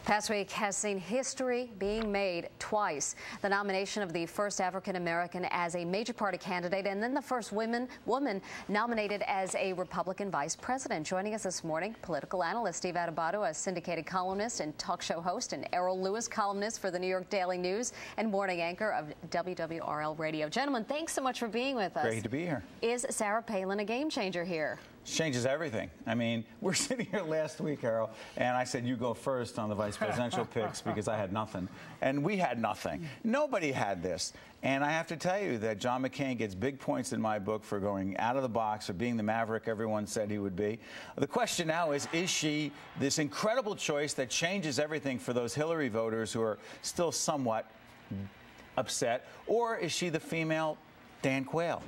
Past week has seen history being made twice. The nomination of the first African-American as a major party candidate, and then the first woman nominated as a Republican vice president. Joining us this morning, political analyst Steve Adubato, a syndicated columnist and talk show host, and Errol Lewis, columnist for the New York Daily News and morning anchor of WWRL Radio. Gentlemen, thanks so much for being with us. Great to be here. Is Sarah Palin a game changer here? Changes everything. I mean, we're sitting here last week, Errol, and I said you go first on the vice presidential picks because I had nothing. And we had nothing. Nobody had this. And I have to tell you that John McCain gets big points in my book for going out of the box, for being the maverick everyone said he would be. The question now is she this incredible choice that changes everything for those Hillary voters who are still somewhat upset, or is she the female Dan Quayle?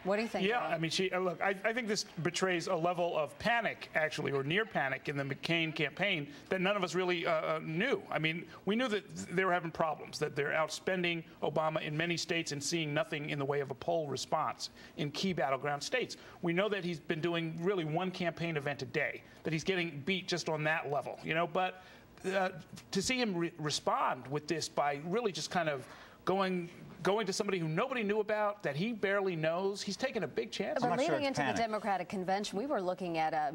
What do you think? Yeah, I mean, look, I think this betrays a level of panic, actually, or near panic in the McCain campaign that none of us really knew. I mean, we knew that they were having problems, that they're outspending Obama in many states and seeing nothing in the way of a poll response in key battleground states. We know that he's been doing really one campaign event a day, that he's getting beat just on that level, you know, but to see him respond with this by really just kind of going to somebody who nobody knew about, that he barely knows, he's taking a big chance. But leading into the Democratic convention, we were looking at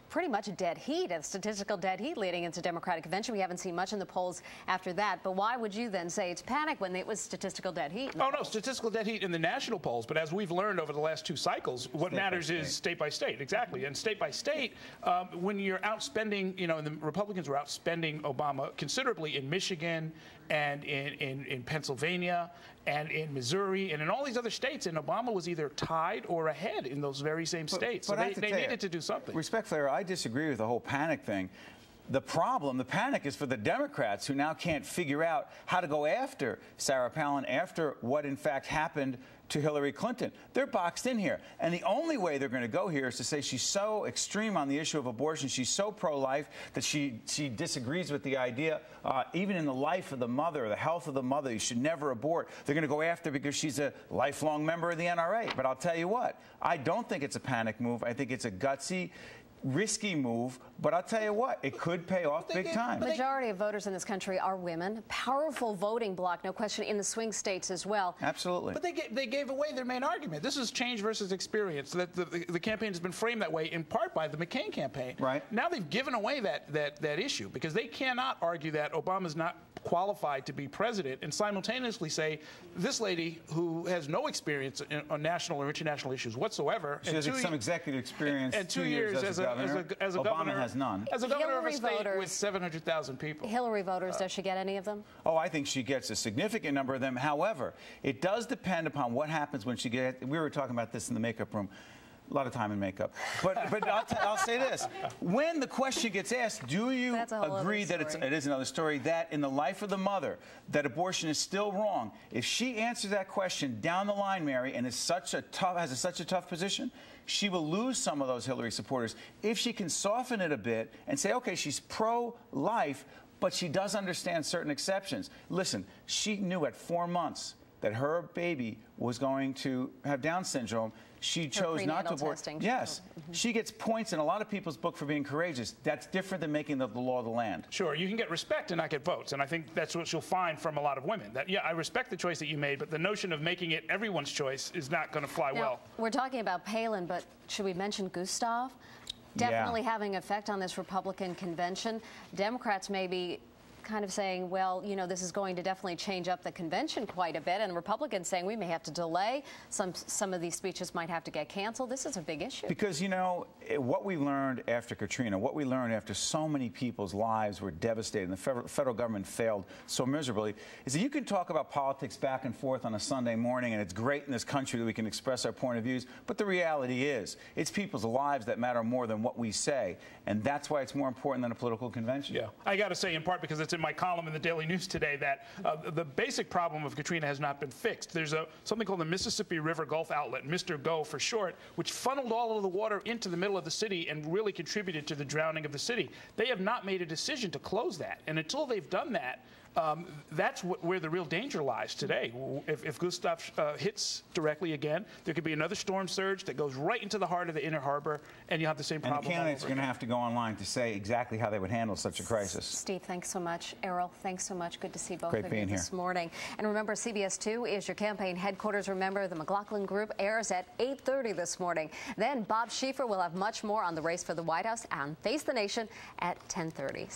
pretty much a dead heat, a statistical dead heat leading into Democratic convention. We haven't seen much in the polls after that. But why would you then say it's panic when it was statistical dead heat? Oh, no, statistical dead heat in the national polls. But as we've learned over the last two cycles, what matters is state by state. Exactly. And state by state, when you're outspending, you know, and the Republicans were outspending Obama considerably in Michigan and in Pennsylvania and in Missouri and in all these other states, and Obama was either tied or ahead in those very same states. But so they needed to do something. Respectfully, I disagree with the whole panic thing. The problem, the panic, is for the Democrats who now can't figure out how to go after Sarah Palin after what in fact happened to Hillary Clinton. They're boxed in here. And the only way they're going to go here is to say she's so extreme on the issue of abortion, she's so pro-life that she disagrees with the idea, even in the life of the mother, the health of the mother, you should never abort. They're going to go after her because she's a lifelong member of the NRA. But I'll tell you what, I don't think it's a panic move. I think it's a gutsy, risky move, but I'll tell you what, it could pay off big time. The majority of voters in this country are women. Powerful voting bloc, no question, in the swing states as well. Absolutely. But they gave away their main argument. This is change versus experience. That the campaign has been framed that way in part by the McCain campaign. Right. Now they've given away that issue because they cannot argue that Obama's not qualified to be president and simultaneously say this lady who has no experience on national or international issues whatsoever. She has some executive experience. And 2 years as a governor. Obama has none. As a governor of a state with 700,000 people. Hillary voters, does she get any of them? Oh, I think she gets a significant number of them. However, it does depend upon what happens when she gets. We were talking about this in the makeup room. A lot of time in makeup. But I'll say this. When the question gets asked, do you agree that it is another story, that in the life of the mother, that abortion is still wrong? If she answers that question down the line, Mary, and has such a tough position, she will lose some of those Hillary supporters. If she can soften it a bit and say, okay, she's pro-life, but she does understand certain exceptions. Listen, she knew at 4 months that her baby was going to have Down syndrome. She chose not to abort. Testing. Yes. She gets points in a lot of people's book for being courageous. That's different than making the law of the land. Sure. You can get respect and not get votes. And I think that's what you'll find from a lot of women. That, yeah, I respect the choice that you made, but the notion of making it everyone's choice is not going to fly well. We're talking about Palin, but should we mention Gustav? Definitely having effect on this Republican convention. Democrats may be kind of saying, well, you know, this is going to definitely change up the convention quite a bit, and Republicans saying we may have to delay. Some of these speeches might have to get canceled. This is a big issue. Because, you know, what we learned after Katrina, what we learned after so many people's lives were devastated and the federal government failed so miserably, is that you can talk about politics back and forth on a Sunday morning, and it's great in this country that we can express our point of views, but the reality is it's people's lives that matter more than what we say, and that's why it's more important than a political convention. Yeah, I got to say, in part because it's in my column in the Daily News today, that the basic problem of Katrina has not been fixed. There's something called the Mississippi River Gulf Outlet, Mr. Go for short, which funneled all of the water into the middle of the city and really contributed to the drowning of the city. They have not made a decision to close that. And until they've done that, That's where the real danger lies today. If Gustav hits directly again, there could be another storm surge that goes right into the heart of the inner harbor, and you'll have the same problem. And the candidates are going to have to go online to say exactly how they would handle such a crisis. Steve, thanks so much. Errol, thanks so much. Good to see both Great of being you here this morning. And remember, CBS 2 is your campaign headquarters. Remember, the McLaughlin Group airs at 8:30 this morning. Then Bob Schieffer will have much more on the race for the White House and Face the Nation at 10:30.